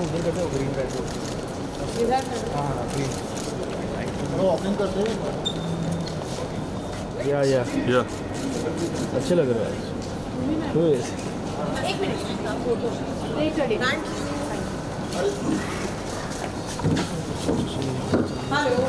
उधर करते हो ग्रीन बैग इधर हाँ ग्रीन वॉकिंग करते हैं या अच्छे लग रहे हैं Yes. एक minute photo ready hello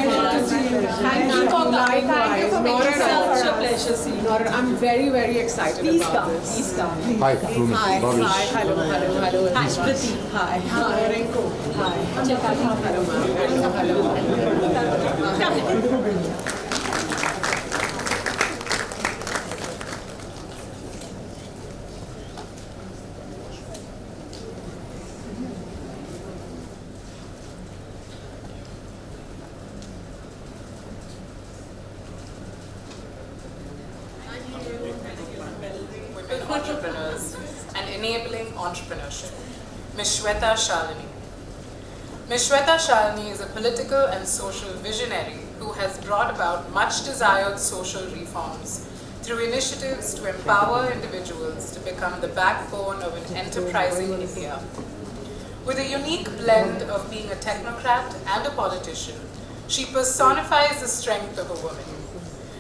Thank you for coming. Thank you for making such a pleasure seeing. I'm very, very excited about this. Please come. Hi, Bhumi. Hi. Hello. Hi, Priti. Hi. Renko. Hi. Hello, ma'am. Hello. Entrepreneurs and enabling entrepreneurship. Ms. Shweta Shalini. Ms. Shweta Shalini is a political and social visionary who has brought about much desired social reforms through initiatives to empower individuals to become the backbone of an enterprising India. With a unique blend of being a technocrat and a politician, she personifies the strength of a woman.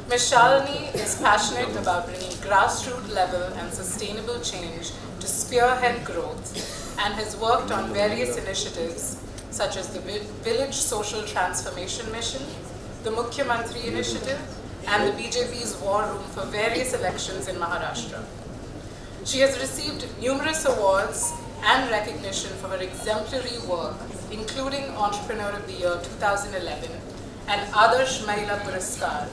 Ms. Shalini is passionate about bringing grassroots level and sustainable change to spearhead growth and has worked on various initiatives such as the Village Social Transformation Mission, the Mukhyamantri Initiative, and the BJP's War Room for various elections in Maharashtra. She has received numerous awards and recognition for her exemplary work, including Entrepreneur of the Year 2011 and Adarsh Mahila Puraskar.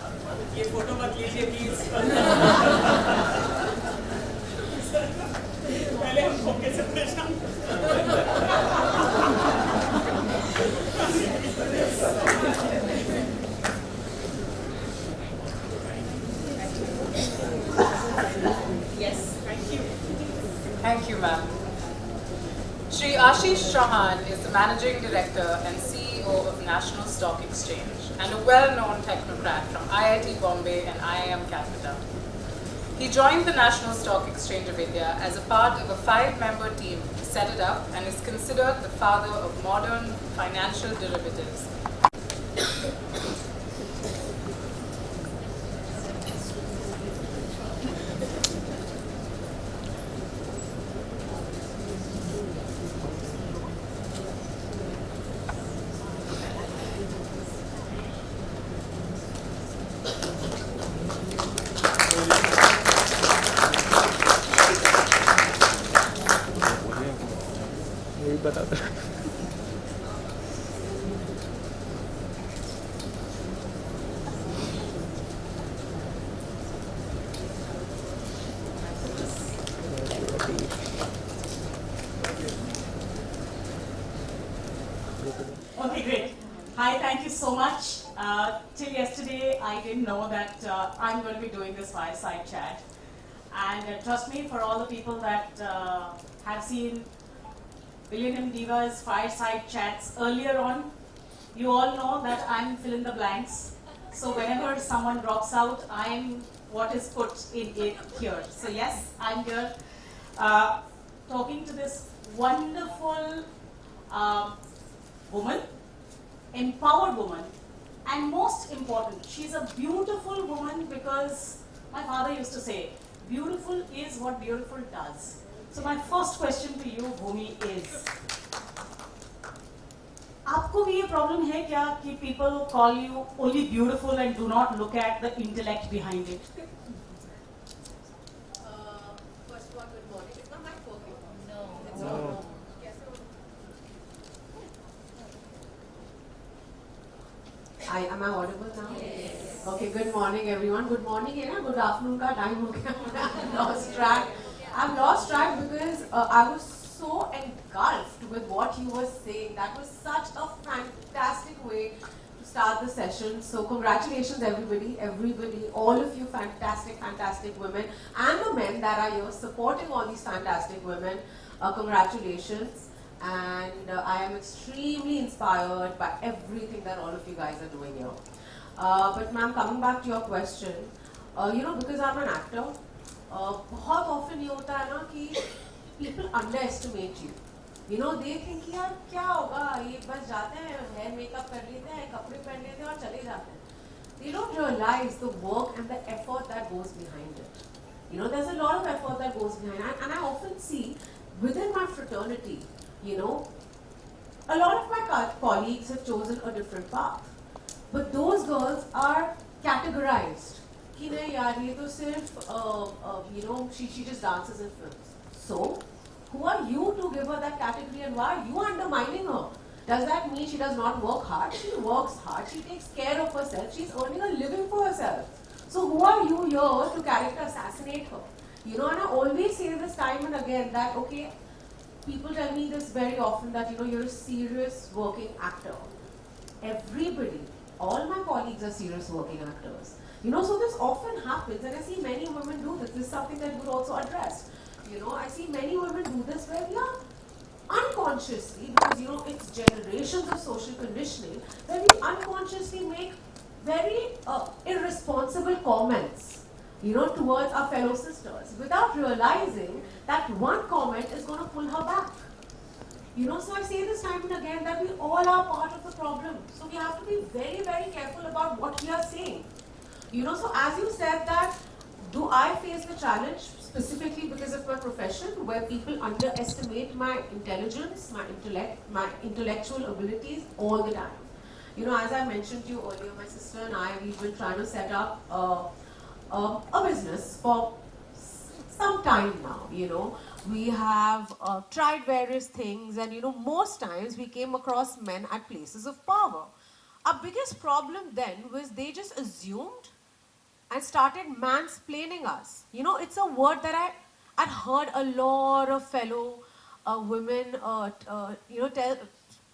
ये photo मत लीजिए please पहले हम focus से परेशान Yes, thank you, ma'am. Shri Ashish Chauhan is the Managing Director and CEO of National Stock Exchange and a well-known technocrat from IIT Bombay and IIM Calcutta. He joined the National Stock Exchange of India as a part of a 5-member team to set it up and is considered the father of modern financial derivatives. बता दो Okay, great. Hi, thank you so much. Till yesterday, I didn't know that I'm going to be doing this fireside chat. And trust me, for all the people that have seen Millennium Diva's fireside chats earlier on, you all know that I'm fill in the blanks. So whenever someone drops out, I'm what is put in it here. So yes, I'm here talking to this wonderful woman, empowered woman, and most important, she's a beautiful woman because my father used to say, beautiful is what beautiful does. So my first question to you, Bhumi, is, आपको भी ये problem है क्या कि people call you only beautiful and do not look at the intellect behind it? First of all, good morning. Is my mic working? No. No. Hi, am I audible now? Yes. Okay, good morning everyone. Good morning, good afternoon का time हो गया. I've lost track. I've lost track because I was so engulfed with what you were saying. That was such a fantastic way to start the session. So congratulations everybody, all of you fantastic women and the men that are here supporting all these fantastic women. Congratulations. And I am extremely inspired by everything that all of you guys are doing here. But ma'am, coming back to your question, because I'm an actor, बहुत often ये होता है ना कि people underestimate you. You know, they think कि यार क्या होगा, ये बस जाते हैं, hair makeup कर लेते हैं, कपड़े पहन लेते हैं और चले जाते हैं. They don't realize the work and the effort that goes behind it. You know, there's a lot of effort that goes behind it. And I often see within my fraternity, you know, a lot of my colleagues have chosen a different path. But those girls are categorized. कि नहीं यार ये तो सिर्फ you know, she just dances in films. So, who are you to give her that category, and why are you undermining her? Does that mean she does not work hard? She works hard. She takes care of herself. She's earning a living for herself. So who are you here to character assassinate her? You know, and I always say this time and again that, okay, people tell me this very often that, you know, you're a serious working actor. Everybody, all my colleagues are serious working actors. You know, so this often happens, and I see many women do this. This is something that you also addressed. You know, I see many women do this where we are unconsciously, because, you know, it's generations of social conditioning, where we unconsciously make very irresponsible comments, you know, towards our fellow sisters, without realizing that one comment is going to pull her back. You know, so I say this time and again that we all are part of the problem. So we have to be very, very careful about what we are saying. You know, so as you said that, do I face the challenge specifically because of my profession, where people underestimate my intelligence, my intellect, my intellectual abilities all the time? You know, as I mentioned to you earlier, my sister and I, we've been trying to set up a business for some time now, you know. We have tried various things, and, you know, most times we came across men at places of power. Our biggest problem then was they just assumed and started mansplaining us. You know, it's a word that I'd heard a lot of fellow women, you know,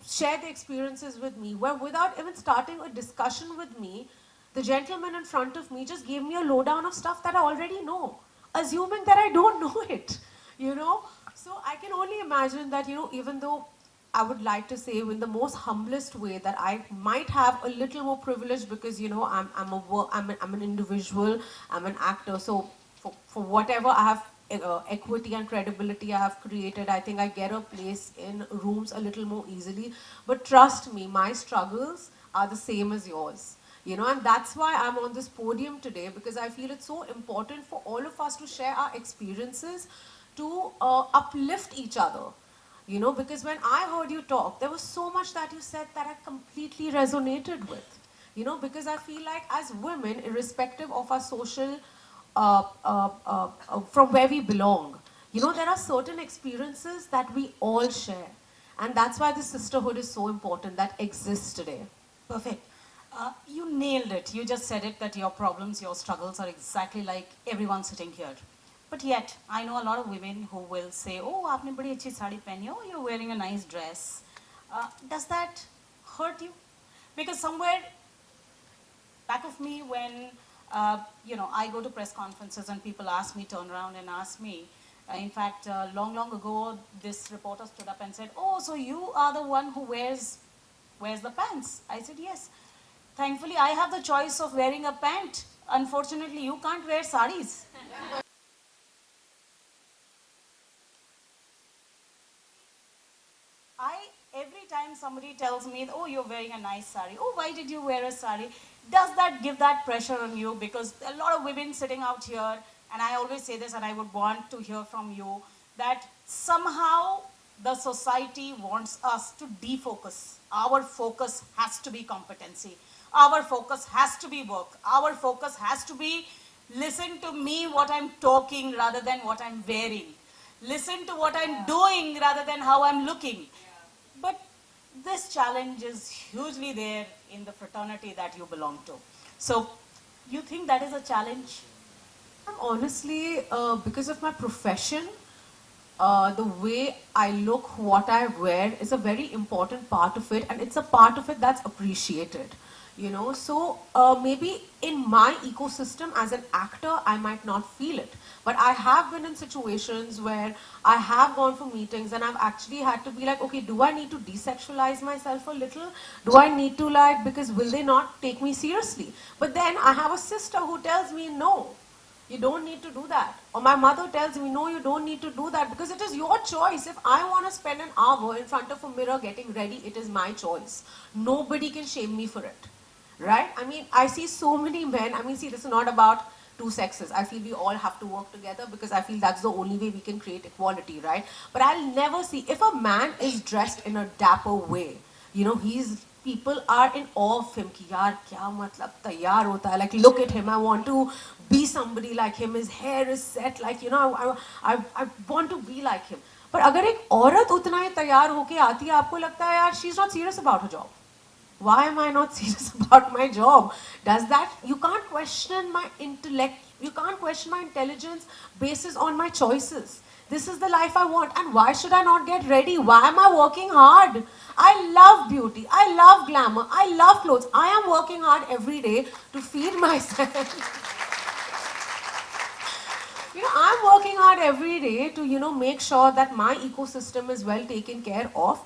share their experiences with me, where without even starting a discussion with me, the gentleman in front of me just gave me a lowdown of stuff that I already know, assuming that I don't know it, you know. So I can only imagine that, you know, even though I would like to say in the most humblest way that I might have a little more privilege because, you know, I'm an individual, I'm an actor. So for whatever I have equity and credibility I have created, I think I get a place in rooms a little more easily. But trust me, my struggles are the same as yours. You know, and that's why I'm on this podium today, because I feel it's so important for all of us to share our experiences, to uplift each other. You know, because when I heard you talk, there was so much that you said that I completely resonated with. You know, because I feel like as women, irrespective of our social, from where we belong, you know, there are certain experiences that we all share. And that's why this sisterhood is so important that exists today. Perfect. You nailed it. You just said it that your problems, your struggles are exactly like everyone sitting here. But yet, I know a lot of women who will say, oh, aapne badi achhi sari pehni hai, oh, you're wearing a nice dress. Does that hurt you? Because somewhere back of me, when you know, I go to press conferences and people ask me, turn around and ask me. In fact, long ago, this reporter stood up and said, oh, so you are the one who wears the pants? I said, yes. Thankfully, I have the choice of wearing a pant. Unfortunately, you can't wear saris. Every time somebody tells me, oh, you're wearing a nice sari, oh, why did you wear a sari? Does that give that pressure on you? Because a lot of women sitting out here, and I always say this, and I would want to hear from you, that somehow the society wants us to defocus. Our focus has to be competency. Our focus has to be work. Our focus has to be listen to me what I'm talking rather than what I'm wearing. Listen to what I'm doing rather than how I'm looking. But this challenge is hugely there in the fraternity that you belong to. So, you think that is a challenge? Honestly, because of my profession, the way I look, what I wear is a very important part of it, and it's a part of it that's appreciated. You know, so maybe in my ecosystem as an actor, I might not feel it. But I have been in situations where I have gone for meetings and I've actually had to be like, okay, do I need to desexualize myself a little? Do I need to, like, because will they not take me seriously? But then I have a sister who tells me no. You don't need to do that. Or my mother tells me, no, you don't need to do that because it is your choice. If I want to spend an hour in front of a mirror getting ready, it is my choice. Nobody can shame me for it. Right? I mean, I see so many men. I mean, see, this is not about two sexes. I feel we all have to work together because I feel that's the only way we can create equality, right? But I'll never see, if a man is dressed in a dapper way, you know, people are in awe of him, ki yaar, kya matlab taiyar hota hai. Like, look at him, I want to be somebody like him, his hair is set, like, you know, I want to be like him. But अगर एक औरत उतना ही तैयार होके आती है, आपको लगता है यार, she's not serious about her job. Why am I not serious about my job? Does that, you can't question my intellect, you can't question my intelligence basis on my choices. This is the life I want, and why should I not get ready? Why am I working hard? I love beauty, I love glamour, I love clothes. I am working hard every day to feed myself. You know, I'm working hard every day to, you know, make sure that my ecosystem is well taken care of.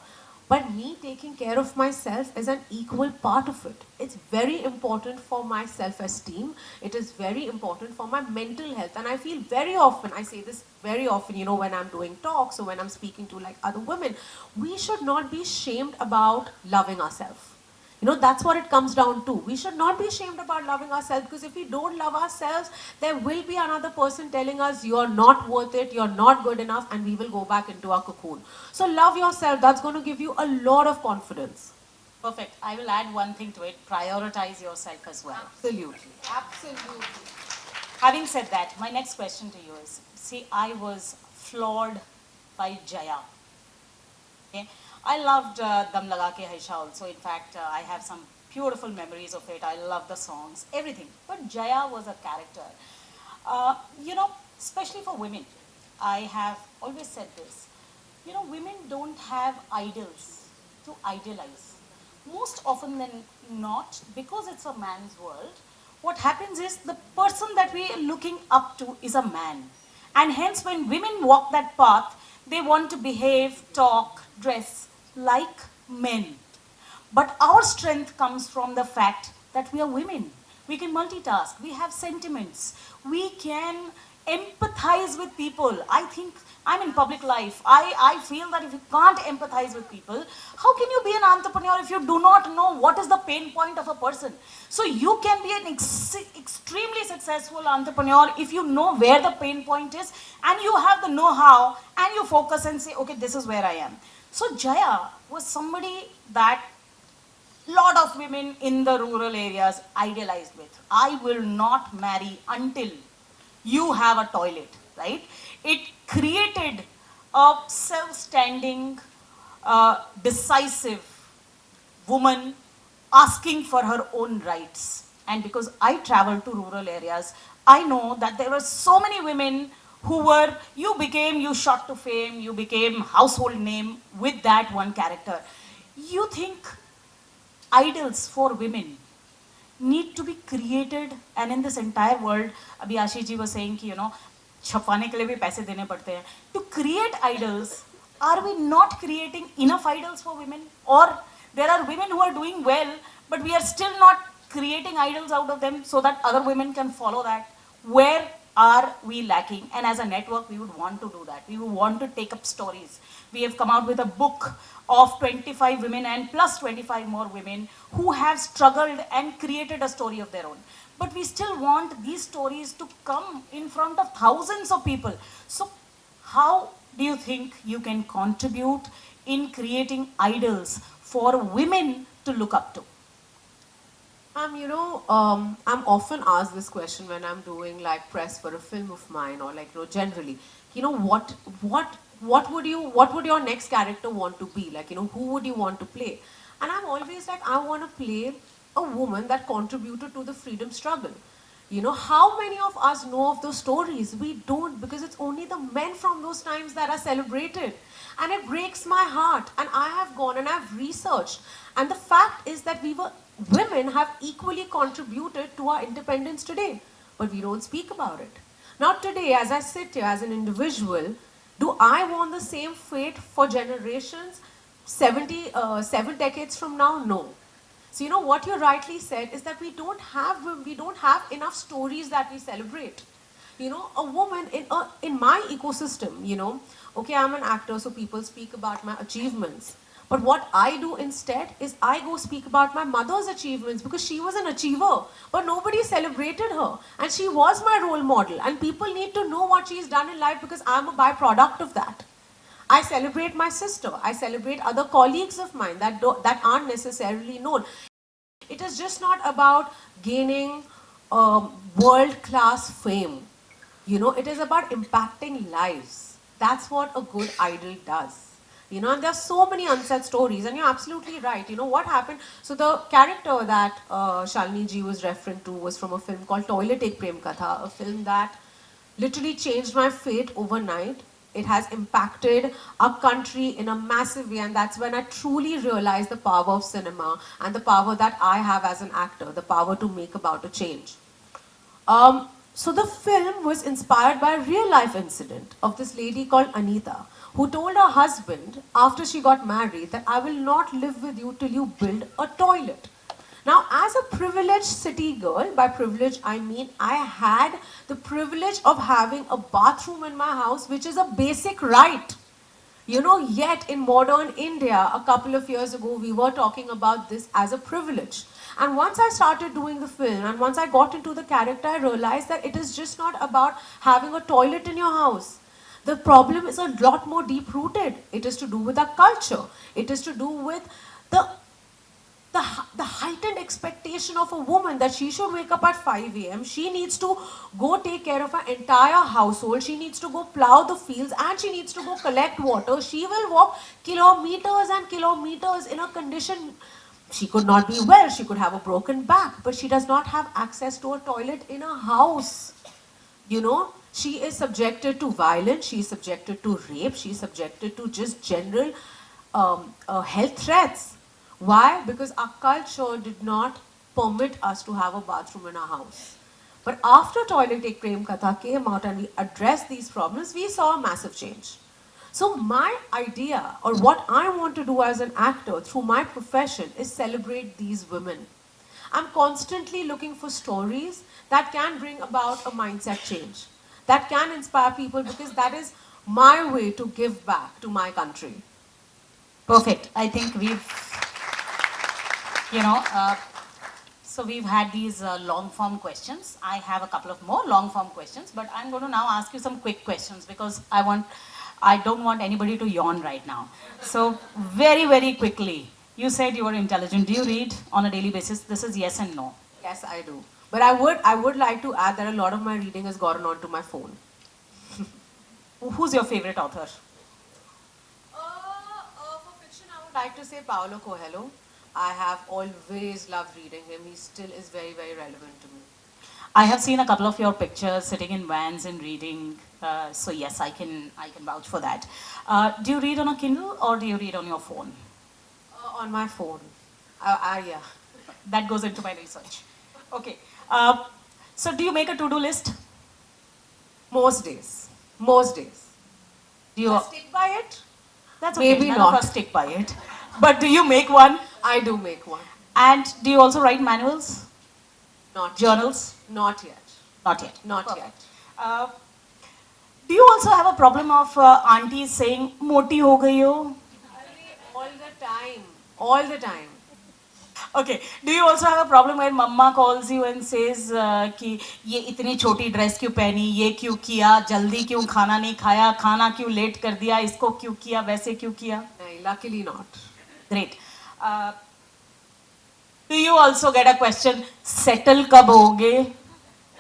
But me taking care of myself is an equal part of it. It's very important for my self-esteem. It is very important for my mental health. And I feel very often, I say this very often, you know, when I'm doing talks or when I'm speaking to like other women, we should not be shamed about loving ourselves. You know, that's what it comes down to. We should not be ashamed about loving ourselves, because if we don't love ourselves, there will be another person telling us you're not worth it, you're not good enough, and we will go back into our cocoon. So love yourself. That's going to give you a lot of confidence. Perfect. I will add one thing to it. Prioritize yourself as well. Absolutely. Absolutely. Having said that, my next question to you is, see, I was floored by Jaya. Okay? I loved Dam Laga Ke Haisha also. In fact, I have some beautiful memories of it. I love the songs, everything. But Jaya was a character. You know, especially for women, I have always said this. You know, women don't have idols to idealize. Most often than not, because it's a man's world, what happens is the person that we are looking up to is a man. And hence, when women walk that path, they want to behave, talk, dress like men. But our strength comes from the fact that we are women. We can multitask, we have sentiments, we can empathize with people. I think I'm in public life. I feel that if you can't empathize with people, how can you be an entrepreneur if you do not know what is the pain point of a person? So you can be an extremely successful entrepreneur if you know where the pain point is and you have the know-how and you focus and say, okay, this is where I am. So Jaya was somebody that lot of women in the rural areas idealized with. I will not marry until you have a toilet, right? It created a self-standing, decisive woman asking for her own rights. And because I traveled to rural areas, I know that there were so many women who were, you shot to fame, you became household name with that one character. You think idols for women need to be created, and in this entire world, abhi Ashish ji was saying ki, you know, छपवाने के लिए भी पैसे देने पड़ते हैं. To create idols, are we not creating enough idols for women? Or there are women who are doing well, but we are still not creating idols out of them so that other women can follow that? Where are we lacking? And as a network, we would want to do that. We would want to take up stories. We have come out with a book of 25 women and plus 25 more women who have struggled and created a story of their own. But we still want these stories to come in front of thousands of people. So how do you think you can contribute in creating idols for women to look up to? I'm often asked this question when I'm doing like press for a film of mine, or like, you know, generally, you know, what would your next character want to be? Like, you know, who would you want to play? And I'm always like, I want to play a woman that contributed to the freedom struggle. You know, how many of us know of those stories? We don't, because it's only the men from those times that are celebrated. And it breaks my heart. And I have gone and I've researched. And the fact is that women have equally contributed to our independence today. But we don't speak about it. Now today, as I sit here as an individual, do I want the same fate for generations 7 decades from now? No. So you know what you rightly said is that we don't have enough stories that we celebrate. You know, a woman in my ecosystem, you know, okay, I'm an actor, so people speak about my achievements. But what I do instead is I go speak about my mother's achievements because she was an achiever, but nobody celebrated her. And she was my role model. And people need to know what she's done in life because I'm a byproduct of that. I celebrate my sister. I celebrate other colleagues of mine that aren't necessarily known. It is just not about gaining world-class fame. You know, it is about impacting lives. That's what a good idol does. You know, and there are so many unsaid stories, and you're absolutely right. You know, what happened? So the character that Shalini ji was referring to was from a film called Toilet Ek Prem Katha, a film that literally changed my fate overnight. It has impacted our country in a massive way, and that's when I truly realized the power of cinema and the power that I have as an actor, the power to make about a change. So the film was inspired by a real life incident of this lady called Anita, who told her husband after she got married that I will not live with you till you build a toilet. Now, as a privileged city girl, by privilege I mean I had the privilege of having a bathroom in my house, which is a basic right. You know, yet in modern India, a couple of years ago, we were talking about this as a privilege. And once I started doing the film and once I got into the character, I realized that it is just not about having a toilet in your house. The problem is a lot more deep rooted. It is to do with our culture. It is to do with the the heightened expectation of a woman that she should wake up at 5 a.m. She needs to go take care of her entire household. She needs to go plow the fields and she needs to go collect water. She will walk kilometers and kilometers in a condition. She could not be well. She could have a broken back, but she does not have access to a toilet in her house. You know, she is subjected to violence. She is subjected to rape. She is subjected to just general health threats. Why? Because our culture did not permit us to have a bathroom in our house. But after Toilet Ek Prem Katha came out and we addressed these problems, we saw a massive change. So my idea, or what I want to do as an actor through my profession, is celebrate these women. I'm constantly looking for stories that can bring about a mindset change, that can inspire people, because that is my way to give back to my country. Perfect. I think we've, you know, so we've had these long form questions. I have a couple of more long form questions, but I'm going to now ask you some quick questions because I don't want anybody to yawn right now. So very, very quickly, you said you were intelligent. Do you read on a daily basis? This is yes and no. Yes, I do. But I would like to add that a lot of my reading has gone onto my phone. Who's your favorite author? For fiction, I would like to say Paulo Coelho. I have always loved reading him. He still is very, very relevant to me. I have seen a couple of your pictures sitting in vans and reading. So yes, I can vouch for that. Do you read on a Kindle or do you read on your phone? On my phone. Yeah. That goes into my research. Okay. So do you make a to-do list? Most days. Most days. Do you I stick by it? That's okay. Maybe None not. of us stick by it. But do you make one? I do make one. And do you also write manuals? Not Journals? Not yet. Not yet. Not Perfect. yet. Do you also have a problem of aunties saying, "Moti ho gayi ho"? All the time. All the time. Okay. Do you also have a problem when mama calls you and says कि ये इतनी छोटी dress क्यों पहनी, ये क्यों किया, जल्दी क्यों खाना नहीं खाया, खाना क्यों लेट कर दिया, इसको क्यों किया, वैसे क्यों किया? No, luckily not. Great. Do you also get a question, settle कब होगे?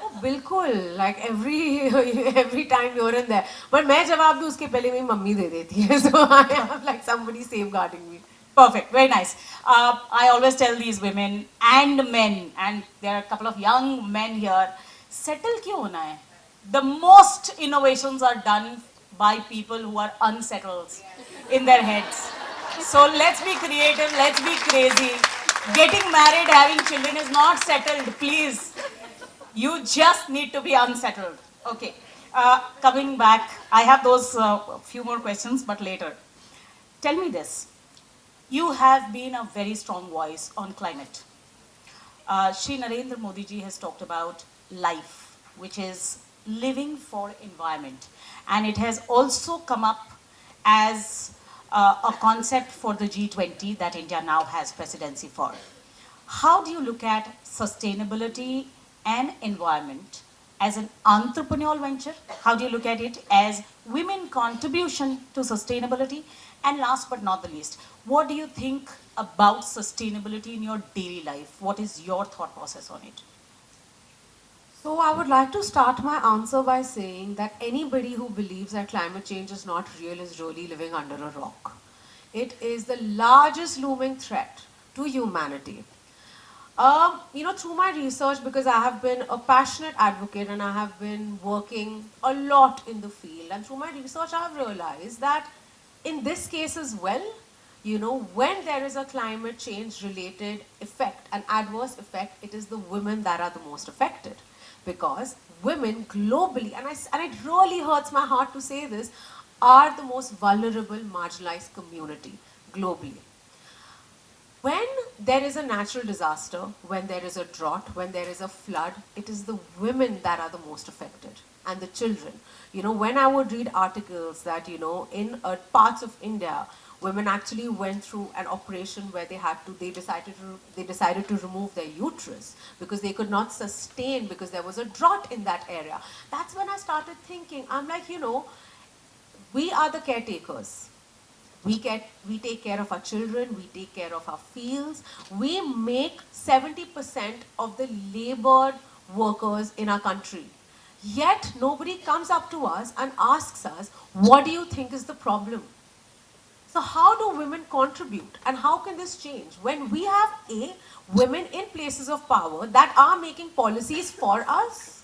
Oh, बिल्कुल. Like every time you're in there. But मैं जवाब दूँ उसके पहले मेरी मम्मी दे देती है. So I have like somebody safeguarding me. Perfect, very nice. I always tell these women and men, and there are a couple of young men here, settle क्यों होना है? The most innovations are done by people who are unsettled in their heads. So let's be creative, let's be crazy. Getting married, having children is not settled, please. You just need to be unsettled. Okay, coming back, I have those few more questions, but later. Tell me this. You have been a very strong voice on climate. Shri Narendra Modi ji has talked about life, which is living for environment. And it has also come up as a concept for the G20 that India now has presidency for. How do you look at sustainability and environment as an entrepreneurial venture? How do you look at it as women contribution to sustainability? And last but not the least, what do you think about sustainability in your daily life? What is your thought process on it? So I would like to start my answer by saying that anybody who believes that climate change is not real is really living under a rock. It is the largest looming threat to humanity. Through my research, because I have been a passionate advocate and I have been working a lot in the field, and through my research I have realized that in this case as well, when there is a climate change related effect, an adverse effect, it is the women that are the most affected. Because women globally, and it really hurts my heart to say this, are the most vulnerable, marginalized community globally. When there is a natural disaster, when there is a drought, when there is a flood, it is the women that are the most affected and the children. When I would read articles that, in parts of India, women actually went through an operation where they decided to remove their uterus because they could not sustain, because there was a drought in that area. That's when I started thinking, I'm like, we are the caretakers. We take care of our children, we take care of our fields. We make 70% of the labored workers in our country. Yet nobody comes up to us and asks us, what do you think is the problem? So how do women contribute, and how can this change when we have women in places of power that are making policies for us?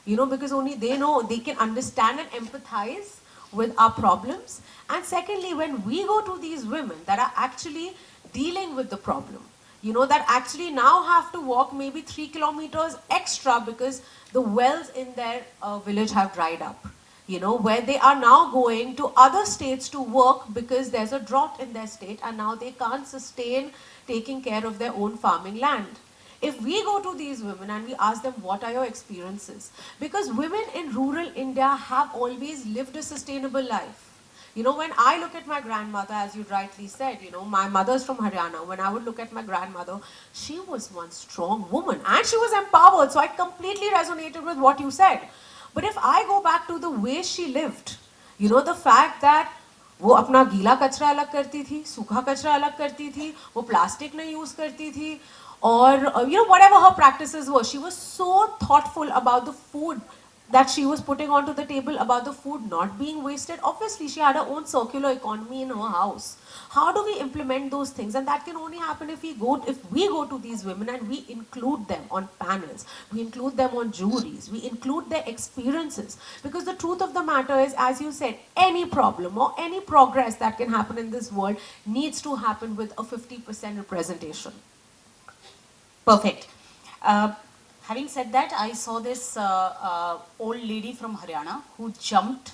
Because only they know, they can understand and empathize with our problems. And secondly, when we go to these women that are actually dealing with the problem, that actually now have to walk maybe 3 kilometers extra because the wells in their village have dried up. Where they are now going to other states to work because there's a drought in their state and now they can't sustain taking care of their own farming land. If we go to these women and we ask them, what are your experiences? Because women in rural India have always lived a sustainable life. When I look at my grandmother, as you rightly said, my mother's from Haryana. When I would look at my grandmother, she was one strong woman and she was empowered. So I completely resonated with what you said. But if I go back to the way she lived, the fact that वो अपना गीला कचरा अलग करती थी, सूखा कचरा अलग करती थी, वो प्लास्टिक नहीं यूज करती थी, or whatever her practices were, she was so thoughtful about the food that she was putting onto the table, about the food not being wasted. Obviously, she had her own circular economy in her house. How do we implement those things? And that can only happen if we go to these women and we include them on panels, we include them on juries, we include their experiences. Because the truth of the matter is, as you said, any problem or any progress that can happen in this world needs to happen with a 50% representation. Perfect. Having said that, I saw this old lady from Haryana who jumped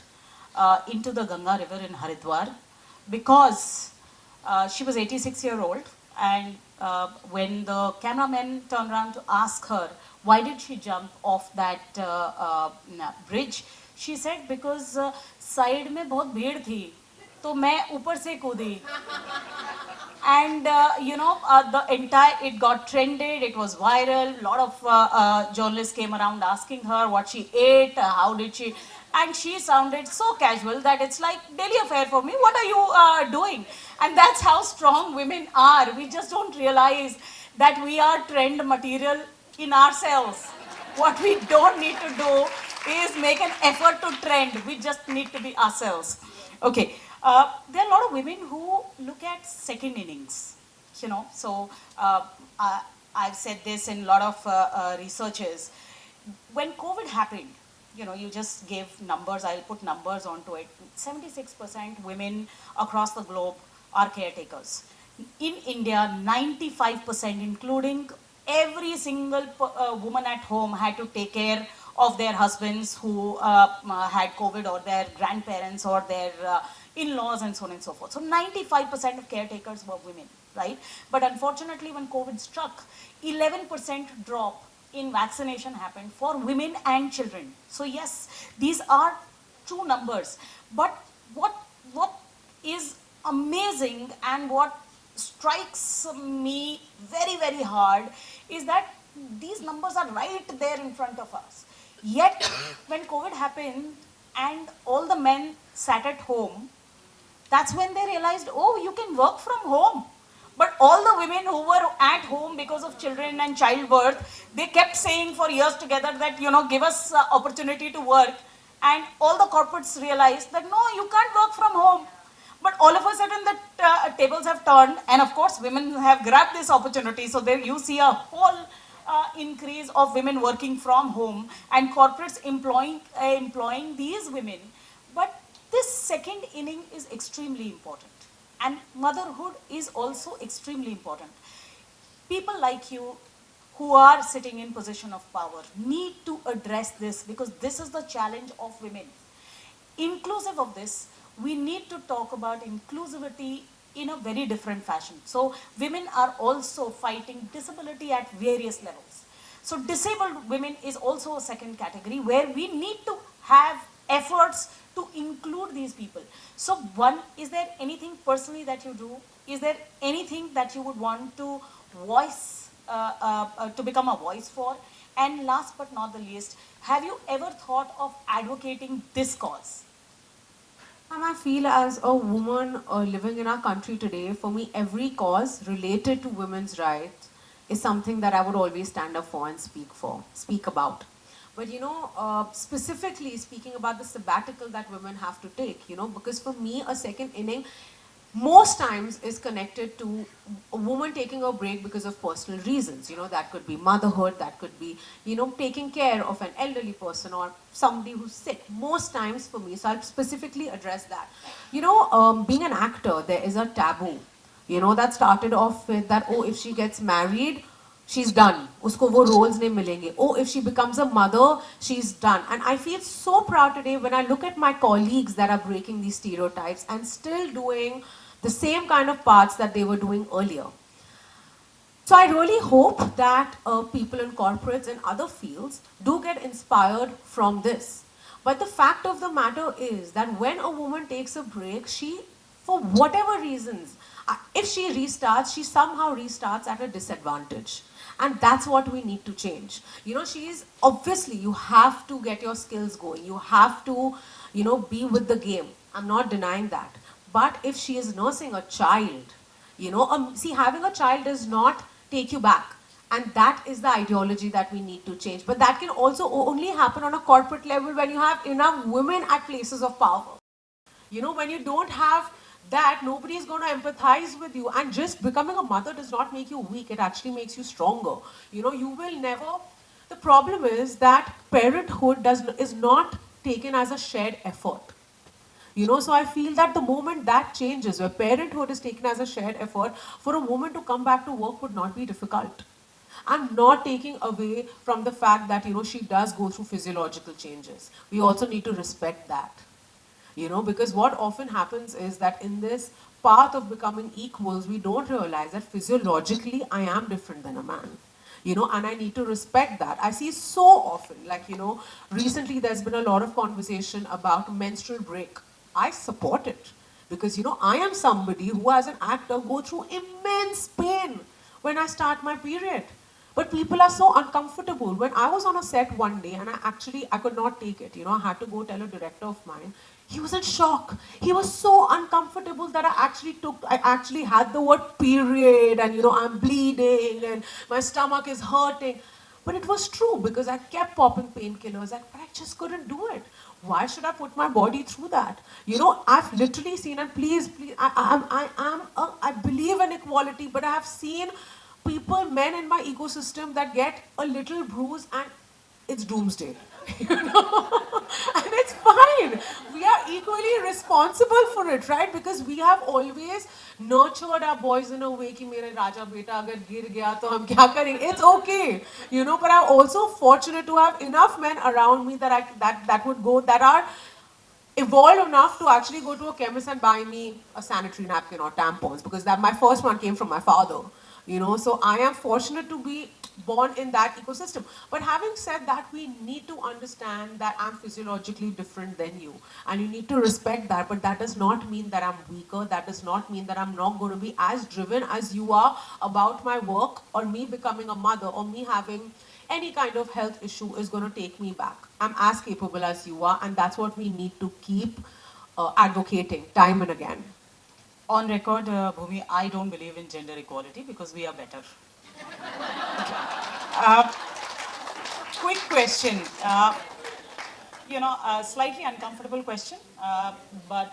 into the Ganga river in Haridwar because she was 86-year-old, and when the cameraman turned around to ask her why did she jump off that bridge, she said because side में बहुत भीड़ थी तो मैं ऊपर से कूदी. And it got trended, it was viral, a lot of journalists came around asking her what she ate, how did she, and she sounded so casual that it's like daily affair for me, what are you doing? And that's how strong women are. We just don't realize that we are trend material in ourselves. What we don't need to do is make an effort to trend, we just need to be ourselves. Okay. There are a lot of women who look at second innings, so I've said this in a lot of researches. When COVID happened, you just gave numbers, I'll put numbers onto it. 76% women across the globe are caretakers. In India, 95%, including every single woman at home, had to take care of their husbands who had COVID, or their grandparents, or their in-laws, and so on and so forth. So 95% of caretakers were women, right? But unfortunately, when COVID struck, 11% drop in vaccination happened for women and children. So yes, these are true numbers. But what is amazing and what strikes me very, very hard is that these numbers are right there in front of us. Yet, when COVID happened and all the men sat at home, that's when they realized, oh, you can work from home. But all the women who were at home because of children and childbirth, they kept saying for years together that, give us opportunity to work. And all the corporates realized that, no, you can't work from home. But all of a sudden, the tables have turned, and of course, women have grabbed this opportunity. So there you see a whole increase of women working from home and corporates employing these women. But this second inning is extremely important, and motherhood is also extremely important. People like you who are sitting in position of power need to address this, because this is the challenge of women. Inclusive of this, we need to talk about inclusivity in a very different fashion. So women are also fighting disability at various levels. So disabled women is also a second category where we need to have efforts to include these people. So one, is there anything personally that you do? Is there anything that you would want to voice, to become a voice for? And last but not the least, have you ever thought of advocating this cause? And I feel as a woman living in our country today, for me, every cause related to women's rights is something that I would always stand up for and speak about. But specifically speaking about the sabbatical that women have to take, because for me, a second inning most times is connected to a woman taking a break because of personal reasons. That could be motherhood, that could be, taking care of an elderly person or somebody who's sick. Most times for me, so I'll specifically address that. Being an actor, there is a taboo, that started off with that, oh, if she gets married, she's done. Usko wo roles nahi milenge. Oh, if she becomes a mother, she's done. And I feel so proud today when I look at my colleagues that are breaking these stereotypes and still doing the same kind of parts that they were doing earlier. So I really hope that people in corporates and other fields do get inspired from this. But the fact of the matter is that when a woman takes a break, she, for whatever reasons, if she restarts, she somehow restarts at a disadvantage. And that's what we need to change. She's obviously, you have to get your skills going. You have to, be with the game. I'm not denying that. But if she is nursing a child, see, having a child does not take you back. And that is the ideology that we need to change. But that can also only happen on a corporate level when you have enough women at places of power. When you don't have that, nobody is going to empathize with you. And just becoming a mother does not make you weak. It actually makes you stronger. You will never... The problem is that parenthood is not taken as a shared effort. So I feel that the moment that changes, where parenthood is taken as a shared effort, for a woman to come back to work would not be difficult. I'm not taking away from the fact that, she does go through physiological changes. We also need to respect that. Because what often happens is that in this path of becoming equals, we don't realize that physiologically I am different than a man. And I need to respect that. I see so often, recently there's been a lot of conversation about menstrual break. I support it because, I am somebody who as an actor go through immense pain when I start my period. But people are so uncomfortable. When I was on a set one day and I could not take it, I had to go tell a director of mine. He was in shock. He was so uncomfortable that I actually had the word period and, I'm bleeding and my stomach is hurting. But it was true because I kept popping painkillers, but I just couldn't do it. Why should I put my body through that? I've literally seen, and please, I believe in equality, but I have seen people, men in my ecosystem that get a little bruise and it's doomsday. And it's fine. We are equally responsible for it, right? Because we have always nurtured our boys in a way कि मेरे राजा बेटा अगर गिर गया तो हम क्या करेंगे? It's okay, But I'm also fortunate to have enough men around me that are evolved enough to actually go to a chemist and buy me a sanitary napkin or tampons, because my first one came from my father. So I am fortunate to be born in that ecosystem. But having said that, we need to understand that I'm physiologically different than you. And you need to respect that. But that does not mean that I'm weaker. That does not mean that I'm not going to be as driven as you are about my work, or me becoming a mother, or me having any kind of health issue is going to take me back. I'm as capable as you are. And that's what we need to keep advocating time and again. On record, Bhumi, I don't believe in gender equality because we are better. Uh, quick question. A slightly uncomfortable question, but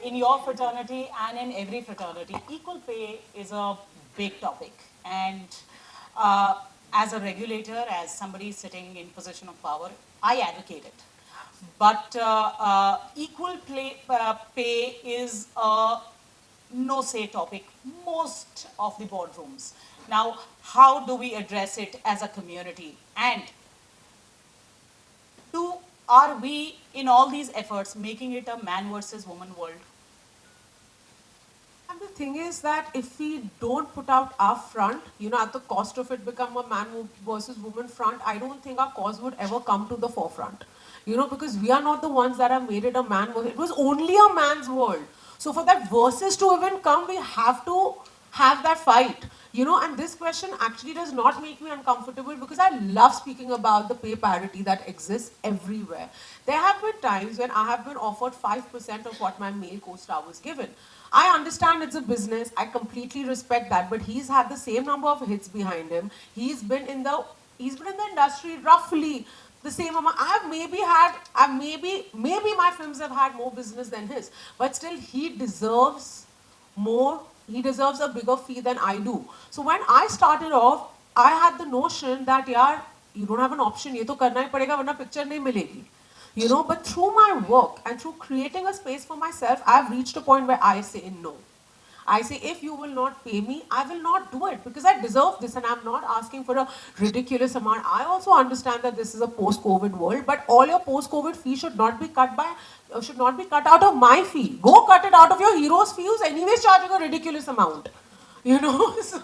in your fraternity and in every fraternity, equal pay is a big topic. And as a regulator, as somebody sitting in position of power, I advocate it. But equal pay is a no-say topic most of the boardrooms. Now, how do we address it as a community? And are we, in all these efforts, making it a man versus woman world? And the thing is that if we don't put out our front, at the cost of it become a man versus woman front, I don't think our cause would ever come to the forefront. Because we are not the ones that have made it a man versus, it was only a man's world. So for that versus to even come, we have to have that fight. And this question actually does not make me uncomfortable because I love speaking about the pay parity that exists everywhere. There have been times when I have been offered 5% of what my male co-star was given. I understand it's a business. I completely respect that. But he's had the same number of hits behind him. He's been in the industry roughly the same amount. Maybe my films have had more business than his. But still, he deserves more. He deserves a bigger fee than I do. So when I started off, I had the notion that, yaar, you don't have an option. ये तो करना ही पड़ेगा वरना picture नहीं मिलेगी. But through my work and through creating a space for myself, I've reached a point where I say no. I say, if you will not pay me, I will not do it because I deserve this and I'm not asking for a ridiculous amount. I also understand that this is a post-COVID world, but all your post-COVID fee should not be cut out of my fee. Go cut it out of your hero's fee who's anyways charging a ridiculous amount. So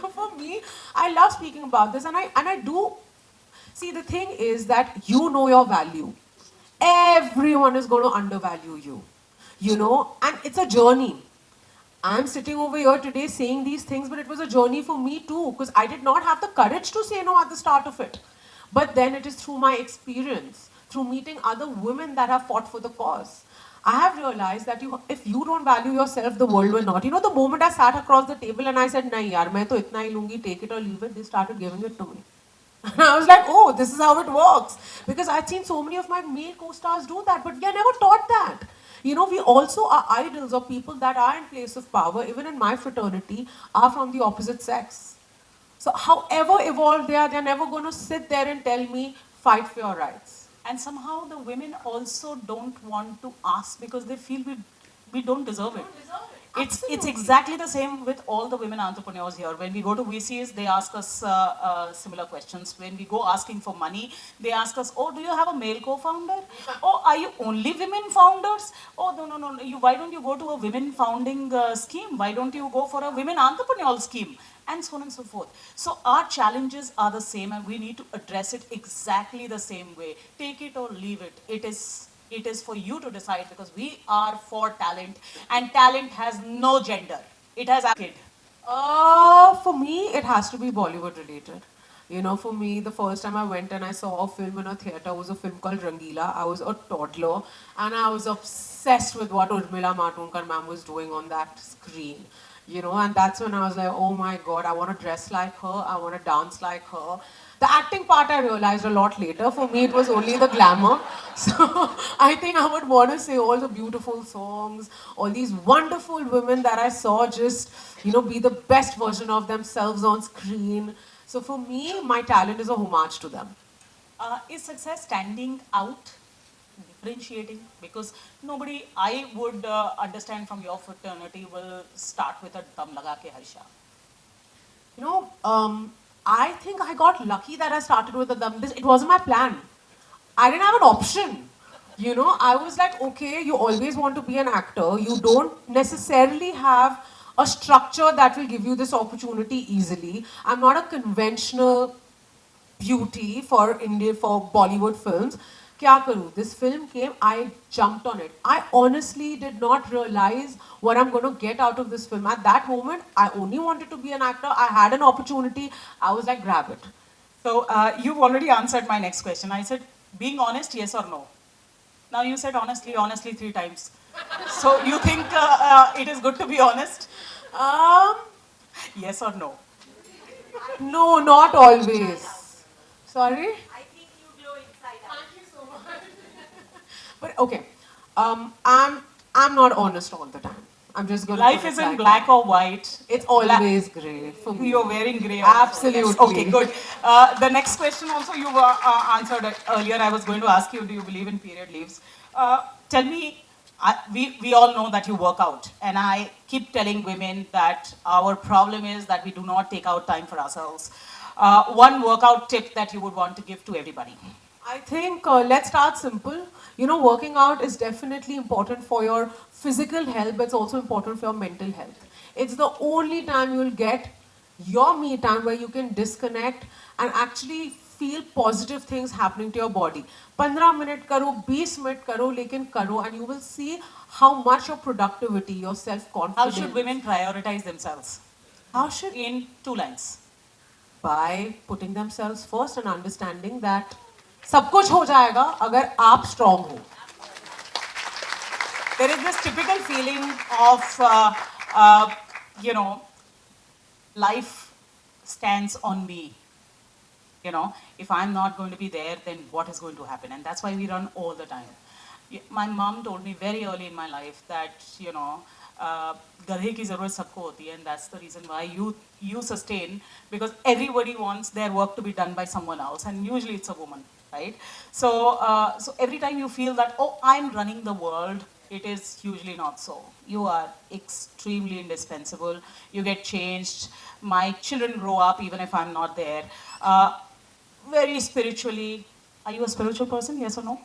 for me, I love speaking about this and I do. See, the thing is that you know your value. Everyone is going to undervalue you. And it's a journey. I'm sitting over here today saying these things, but it was a journey for me too, because I did not have the courage to say no at the start of it. But then it is through my experience, through meeting other women that have fought for the cause. I have realized that if you don't value yourself, the world will not. The moment I sat across the table and I said, nahi yaar, main to itna hi lungi, take it or leave it, they started giving it to me. And I was like, oh, this is how it works. Because I've seen so many of my male co-stars do that, but we are never taught that. We also are idols of people that are in place of power, even in my fraternity, are from the opposite sex. So however evolved they are, they're never going to sit there and tell me, fight for your rights. And somehow the women also don't want to ask because they feel we don't deserve it. It's exactly the same with all the women entrepreneurs here. When we go to VCs, they ask us similar questions. When we go asking for money, they ask us, oh, do you have a male co-founder? Oh, are you only women founders? Oh, no. Why don't you go to a women founding scheme? Why don't you go for a women entrepreneurial scheme? And so on and so forth. So our challenges are the same and we need to address it exactly the same way. Take it or leave it. It is for you to decide because we are for talent and talent has no gender. It has a kid. For me, it has to be Bollywood related. For me, the first time I went and I saw a film in a theatre was a film called Rangila. I was a toddler and I was obsessed with what Urmila Matondkar ma'am was doing on that screen. And that's when I was like, oh my God, I want to dress like her. I want to dance like her. The acting part I realized a lot later. For me, it was only the glamour. So I think I would want to say all the beautiful songs, all these wonderful women that I saw just, be the best version of themselves on screen. So for me, my talent is a homage to them. Is success standing out, differentiating? Because nobody, I would understand from your fraternity, will start with a dum laga ke Harsha. I think I got lucky that I started with it wasn't my plan. I didn't have an option. I was like, okay, you always want to be an actor. You don't necessarily have a structure that will give you this opportunity easily. I'm not a conventional beauty for India, for Bollywood films. Kya karu? This film came, I jumped on it. I honestly did not realize what I'm going to get out of this film. At that moment, I only wanted to be an actor. I had an opportunity. I was like, grab it. So you've already answered my next question. I said, being honest, yes or no? Now you said honestly, honestly 3 times. So you think it is good to be honest? Um, Yes or no? no, not always. Sorry? I think you glow inside out. Thank you so much. But okay, I'm not honest all the time. I'm just gonna. Life put it isn't like black that. or white. It's always grey for me. You're wearing grey. Also. Absolutely. Yes. Okay, good. The next question also you answered it earlier. I was going to ask you, do you believe in period leaves? Tell me, we all know that you work out. And I keep telling women that our problem is that we do not take out time for ourselves. One workout tip that you would want to give to everybody. I think let's start simple. You know, working out is definitely important for your physical health, but it's also important for your mental health. It's the only time you'll get your me time where you can disconnect and actually feel positive things happening to your body. 15 minute karo, 20 minute karo, lekin karo, and you will see how much your productivity, your self-confidence. How should women prioritize themselves? How should? In 2 lines. By putting themselves first and understanding that सब कुछ हो जाएगा अगर आप strong हो. There is this typical feeling of, you know, life stands on me. You know, if I'm not going to be there, then what is going to happen? And that's why we run all the time. My mom told me very early in my life that, you know, gadhe ki zarurat sabko hoti hai, and that's the reason why you sustain, because everybody wants their work to be done by someone else, and usually it's a woman, right? So, so every time you feel that, oh, I'm running the world, it is usually not so. You are extremely indispensable. You get changed. My children grow up even if I'm not there. Very spiritually, are you a spiritual person, yes or no?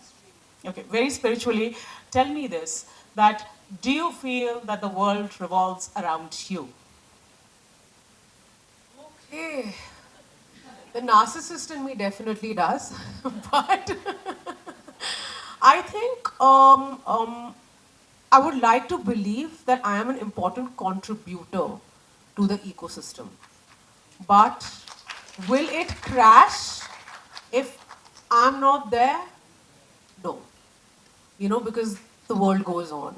Okay, very spiritually, tell me this, that do you feel that the world revolves around you? Okay. The narcissist in me definitely does. But I think I would like to believe that I am an important contributor to the ecosystem. But will it crash if I'm not there? No. You know, because the world goes on.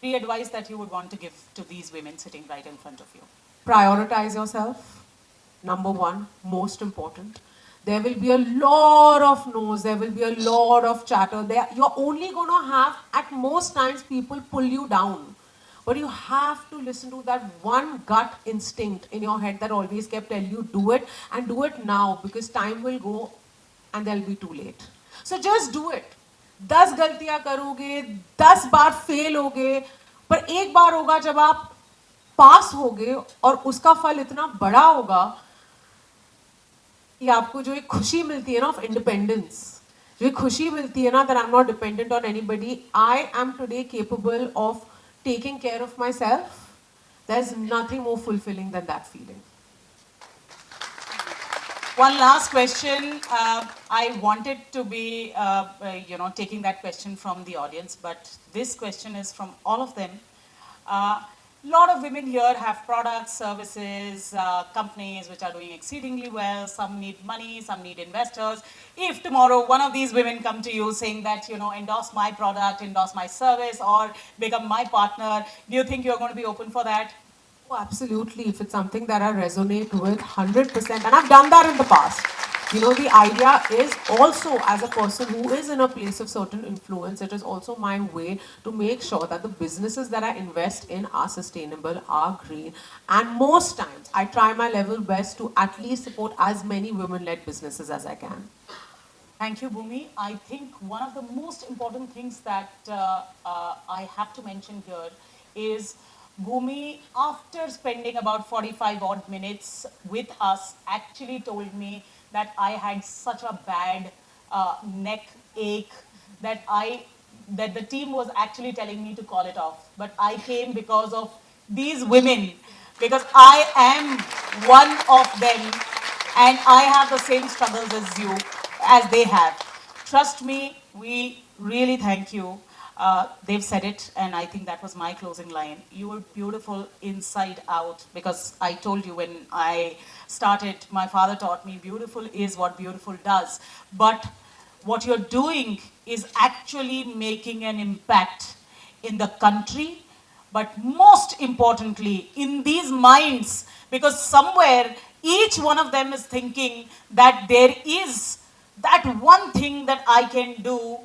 The advice that you would want to give to these women sitting right in front of you? Prioritize yourself. Number one, most important. There will be a lot of no's, there will be a lot of chatter. You're only going to have, at most times, people pull you down. But you have to listen to that one gut instinct in your head that always kept telling you, do it, and do it now, because time will go and they'll be too late. So just do it. 10 गलतियां करोगे, 10 बार fail होगे, पर एक बार होगा जब आप पास होगे और उसका फल इतना बड़ा होगा कि आपको जो एक खुशी मिलती है ना ऑफ इंडिपेंडेंस, जो एक खुशी मिलती है ना that I'm not dependent on anybody, I am today capable of taking care of myself. There's nothing more fulfilling than that feeling. One last question. I wanted to be, you know, taking that question from the audience, but this question is from all of them. A lot of women here have products, services, companies which are doing exceedingly well. Some need money, some need investors. If tomorrow one of these women come to you saying that, you know, endorse my product, endorse my service, or become my partner, do you think you're going to be open for that? Oh, absolutely. If it's something that I resonate with 100%, and I've done that in the past. You know, the idea is also, as a person who is in a place of certain influence, it is also my way to make sure that the businesses that I invest in are sustainable, are green, and most times I try my level best to at least support as many women-led businesses as I can. Thank you, Bhumi. I think one of the most important things that I have to mention here is Bhumi, after spending about 45 odd minutes with us, actually told me that I had such a bad neck ache that the team was actually telling me to call it off. But I came because of these women, because I am one of them and I have the same struggles as you, as they have. Trust me, we really thank you. They've said it, and I think that was my closing line. You were beautiful inside out, because I told you when I started, my father taught me beautiful is what beautiful does. But what you're doing is actually making an impact in the country, but most importantly, in these minds, because somewhere each one of them is thinking that there is that one thing that I can do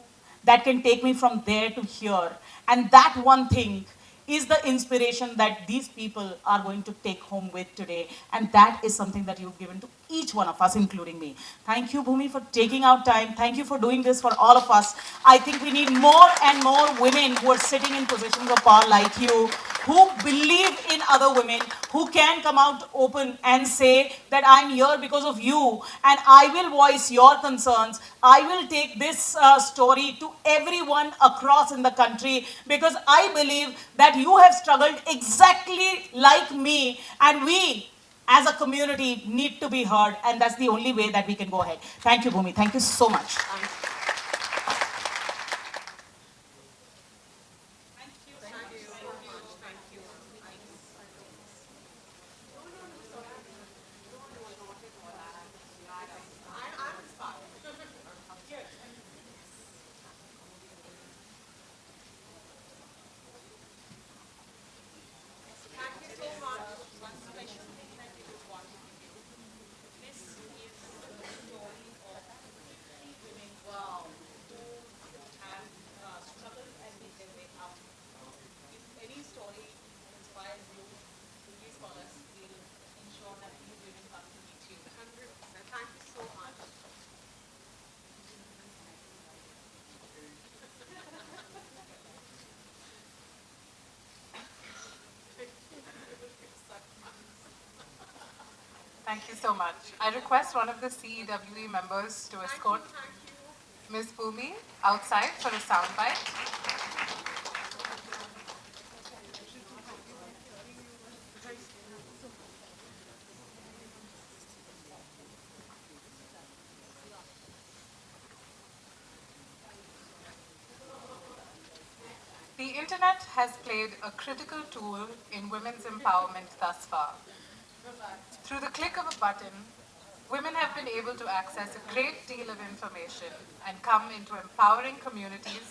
that can take me from there to here. And that one thing is the inspiration that these people are going to take home with today. And that is something that you've given to each one of us, including me. Thank you, Bhumi, for taking out time. Thank you for doing this for all of us. I think we need more and more women who are sitting in positions of power like you, who believe in other women, who can come out open and say that I'm here because of you, and I will voice your concerns. I will take this story to everyone across in the country, because I believe that you have struggled exactly like me, and we as a community need to be heard, and that's the only way that we can go ahead. Thank you, Bhumi. Thank you so much. Thank you so much. I request one of the CEWE members to escort Ms. Bhumi outside for a soundbite. The internet has played a critical tool in women's empowerment thus far. Through the click of a button, women have been able to access a great deal of information and come into empowering communities